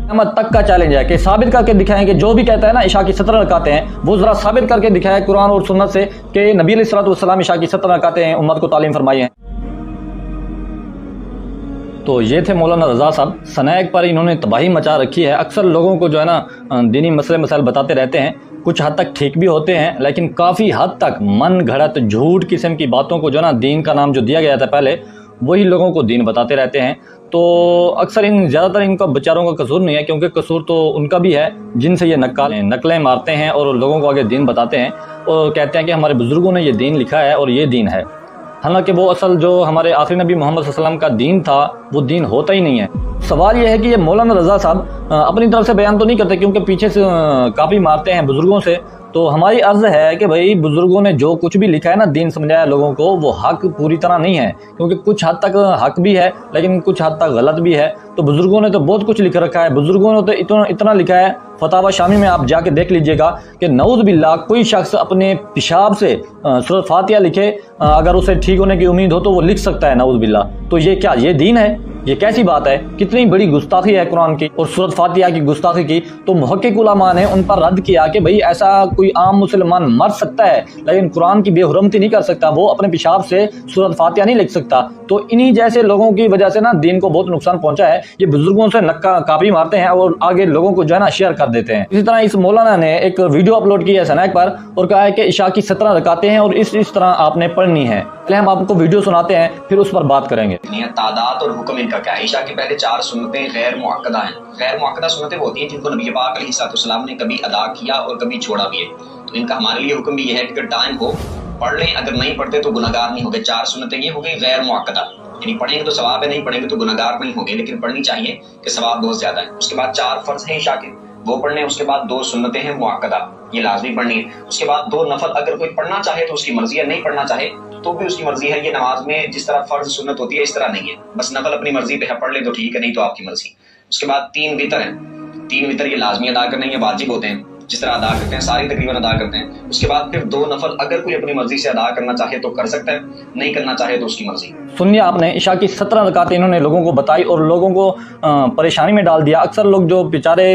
क़यामत तक का चैलेंज है कि साबित करके दिखाएं कि जो भी कहता है ना इशा की 17 रकातें हैं, वो ज़रा साबित करके दिखाए कुरान और सुन्नत से कि नबी अलैहिस्सलाम इशा की 17 रकातें हैं उम्मत को तालीम फरमाई हैं। तो ये थे मौलाना रज़ा साहब। सनैक पर इन्होंने तबाही मचा रखी है। अक्सर लोगों को जो है ना दीनी मसले मसाइल बताते रहते हैं, कुछ हद तक ठीक भी होते हैं, लेकिन काफ़ी हद तक मन घड़त झूठ किस्म की बातों को जो है ना दीन का नाम जो दिया गया था पहले, वही लोगों को दीन बताते रहते हैं। तो अक्सर ज़्यादातर इनका बेचारों का कसूर नहीं है, क्योंकि कसूर तो उनका भी है जिनसे ये नकलें मारते हैं और लोगों को आगे दीन बताते हैं और कहते हैं कि हमारे बुज़ुर्गों ने ये दीन लिखा है और ये दीन है। हालांकि वो असल जो हमारे आखिरी नबी मोहम्मद सल्लल्लाहु अलैहि वसल्लम का दीन था वो दीन होता ही नहीं है। सवाल ये है कि ये मौलाना रज़ा साहब अपनी तरफ से बयान तो नहीं करते, क्योंकि पीछे से काफ़ी मारते हैं बुज़ुर्गों से। तो हमारी अर्ज़ है कि भाई बुज़ुर्गों ने जो कुछ भी लिखा है ना दीन समझाया लोगों को, वो हक पूरी तरह नहीं है, क्योंकि कुछ हद तक हक भी है लेकिन कुछ हद तक गलत भी है। तो बुज़ुर्गों ने तो बहुत कुछ लिख रखा है। बुज़ुर्गों ने तो इतना लिखा है, फतावा शामी में आप जाके देख लीजिएगा कि नऊज़ बिल्लाह कोई शख्स अपने पेशाब से सूरत फातिहा लिखे, अगर उसे ठीक होने की उम्मीद हो तो वो लिख सकता है, नऊज़ बिल्लाह। तो ये क्या ये दीन है? ये कैसी बात है? कितनी बड़ी गुस्ताखी है कुरान की और सूरत फातिहा की गुस्ताखी की। तो मुहक्किक उलमा ने उन पर रद्द किया कि भाई ऐसा कोई आम मुसलमान मर सकता है लेकिन कुरान की बेहुरमती नहीं कर सकता, वो अपने पेशाब से सूरत फातिहा नहीं लिख सकता। तो इन्हीं जैसे लोगों की वजह से ना दीन को बहुत नुकसान पहुंचा है। ये बुजुर्गों से नक्का कापी मारते हैं और आगे लोगों को जो है ना शेयर कर देते हैं। इसी तरह इस मौलाना ने एक वीडियो अपलोड की है सनैक पर और कहा है कि इशा की 17 रकातें हैं और इस तरह आपने पढ़नी है। पहले हम आपको वीडियो सुनाते हैं, फिर उस पर बात करेंगे। तादाद और हुक्म इनका क्या है? इशा के पहले 4 सुन्नतें गैर मुअक्कदा हैं। गैर मुअक्कदा सुन्नतें वो होती हैं जिनको नबी पाक अलैहिस्सलाम ने कभी अदा किया और कभी छोड़ा भी है। तो इनका हमारे लिए हुक्म भी यह है कि टाइम हो पढ़ लें, अगर नहीं पढ़ते तो गुनाहगार नहीं होंगे। 4 सुन्नतें ये हो गई गैर मुअक्कदा, यानी पढ़ेंगे तो सवाब है, नहीं पढ़ेंगे तो गुनाहगार नहीं होंगे, लेकिन पढ़नी चाहिए कि सवाब बहुत ज्यादा है। उसके बाद 4 फर्ज हैं इशा के, वो पढ़ने। उसके बाद 2 सुन्नतें हैं मुअक्कदा, ये लाजमी पढ़नी है। उसके बाद 2 नफल, अगर कोई पढ़ना चाहे तो उसकी मर्जी है, नहीं पढ़ना चाहे तो भी उसकी मर्जी है। ये नमाज में जिस तरह फर्ज सुन्नत होती है इस तरह नहीं है, बस नफल अपनी मर्जी पे है, पढ़ ले तो ठीक है, नहीं तो आपकी मर्जी। उसके बाद 3 वितर हैं। 3 वितर ये लाजमी अदा करने, ये वाजिब होते हैं, जिस तरह अदा करते हैं सारी तकरीबन अदा करते हैं। उसके बाद फिर 2 नफल, अगर कोई अपनी मर्जी से अदा करना चाहे तो कर सकता है, नहीं करना चाहे तो उसकी मर्जी। सुनिए, आपने इशा की 17 रकातें इन्होंने लोगों को बताई और लोगों को परेशानी में डाल दिया। अक्सर लोग जो बेचारे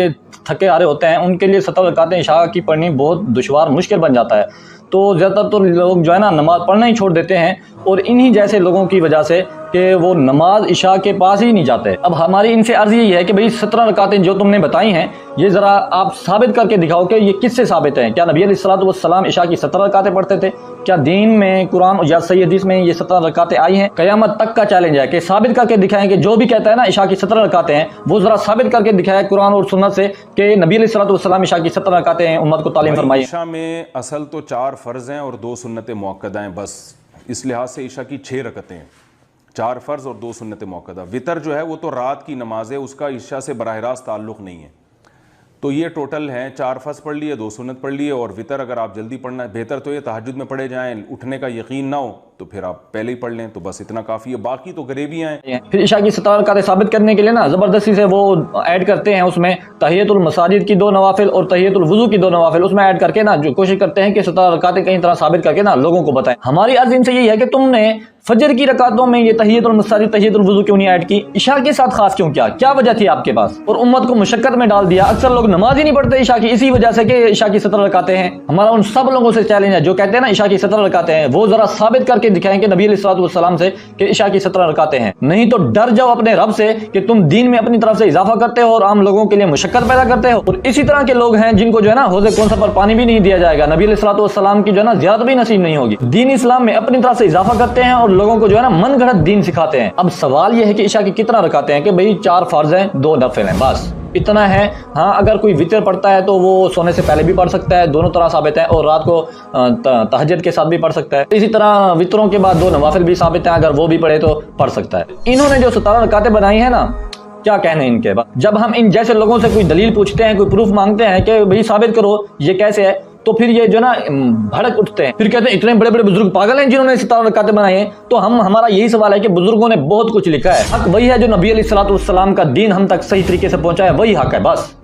थके हारे होते हैं उनके लिए 17 रकातें इशा की पढ़नी बहुत दुश्वार मुश्किल बन जाता है। तो ज़्यादातर तो लोग जो है ना नमाज पढ़ना ही छोड़ देते हैं और इन्हीं जैसे लोगों की वजह से कि वो नमाज इशा के पास ही नहीं जाते। अब हमारी इनसे अर्ज़ यही है कि भाई 17 रकातें जो तुमने बताई हैं ये ज़रा आप साबित करके दिखाओ कि ये किससे साबित है। क्या नबी अलैहिस्सलाम इशा की 17 रकातें पढ़ते थे? क्या दीन में कुरान या सही हदीस में ये 17 रकातें आई हैं? क़यामत तक का चैलेंज है कि साबित करके दिखाएं कि जो भी कहता है ना इशा की 17 रकातें हैं, वो ज़रा साबित करके दिखाए कुरान और सुन्नत से कि नबी अलैहिस्सलाम इशा की 17 रकातें हैं उम्मत को तालीम फरमाई। इशा में असल तो 4 फ़र्ज़ हैं और 2 सुन्नतें मुअक्कदा हैं बस। इस लिहाज से इशा की 6 रकतें हैं, 4 फ़र्ज़ और 2 सुन्नतें मुअक्कदा। वितर जो है वो तो रात की नमाज है, उसका इशा से बराह रास्त ताल्लुक़ नहीं है। तो ये टोटल हैं 4 फ़र्ज़ पढ़ लिए, 2 सुन्नत पढ़ लिए और वितर अगर आप जल्दी पढ़ना है, बेहतर तो ये तहज्जुद में पढ़े जाएं, उठने का यकीन ना हो तो फिर आप पहले ही पढ़ लें, तो बस इतना काफ़ी है। बाकी तो गरीबियाँ हैं। फिर इशा की 17 रकातें साबित करने के लिए ना ज़बरदस्ती से वो ऐड करते हैं उसमें तहियतुल मसाजिद की 2 नवाफिल और तहियतुल वुज़ू की 2 नवाफिल, उसमें ऐड करके ना जो कोशिश करते हैं कि 17 रकातें कहीं तरह साबित करके ना लोगों को बताएं। हमारी अर्ज़ इनसे यही है कि तुमने फजर की रकातों में ये तहियतुल मसाजिद तहियतुल वुज़ू क्यों नहीं ऐड की? इशा के साथ खास क्यों किया? क्या वजह थी आपके पास? और उम्मत को मुशक्कत में डाल दिया। अक्सर लोग नमाज ही नहीं पढ़ते इशा की इसी वजह से कि इशा की 17 रकातें हैं। हमारा उन सब लोगों से चैलेंज है जो कहते हैं ना इशा की 17 रकातें हैं, वो जरा साबित करके दिखाएं कि नबी अलैहिस्सलाम से कि इशा की 17 रकातें हैं। नहीं तो डर जाओ अपने रब से कि तुम दीन में अपनी तरफ से इजाफा करते हो और आम लोगों के लिए मुशक्कत पैदा करते हो। और इसी तरह के लोग हैं जिनको जो है ना हौज़े कौसर पर पानी भी नहीं दिया जाएगा, नबी अलैहिस्सलाम की जो है ना ज़ियारत भी नसीब नहीं होगी। दीन इस्लाम में अपनी तरफ से इजाफा करते हैं और लोगों को जो है ना मन गढ़ंत दीन सिखाते हैं। अब सवाल यह है कि इशा की कितना रकातें हैं? कि भाई 4 फर्ज हैं, 2 नफिल हैं, बस इतना है। हाँ, अगर कोई वितर पढ़ता है तो वो सोने से पहले भी पढ़ सकता है, दोनों तरह साबित है, और रात को तहज्जुद के साथ भी पढ़ सकता है। इसी तरह वितरों के बाद 2 नवाफिल भी साबित है, अगर वो भी पढ़े तो पढ़ सकता है। इन्होंने जो 17 रकातें बनाई है ना, क्या कहने इनके। जब हम इन जैसे लोगों से कोई दलील पूछते हैं, कोई प्रूफ मांगते हैं कि भाई साबित करो ये कैसे है, तो फिर ये जो ना भड़क उठते हैं, फिर कहते हैं इतने बड़े बड़े बुजुर्ग पागल हैं जिन्होंने 17 रकातें बनाई हैं। तो हमारा यही सवाल है कि बुजुर्गों ने बहुत कुछ लिखा है, हक वही है जो नबी अलैहिस्सलाम का दीन हम तक सही तरीके से पहुंचा है, वही हक है बस।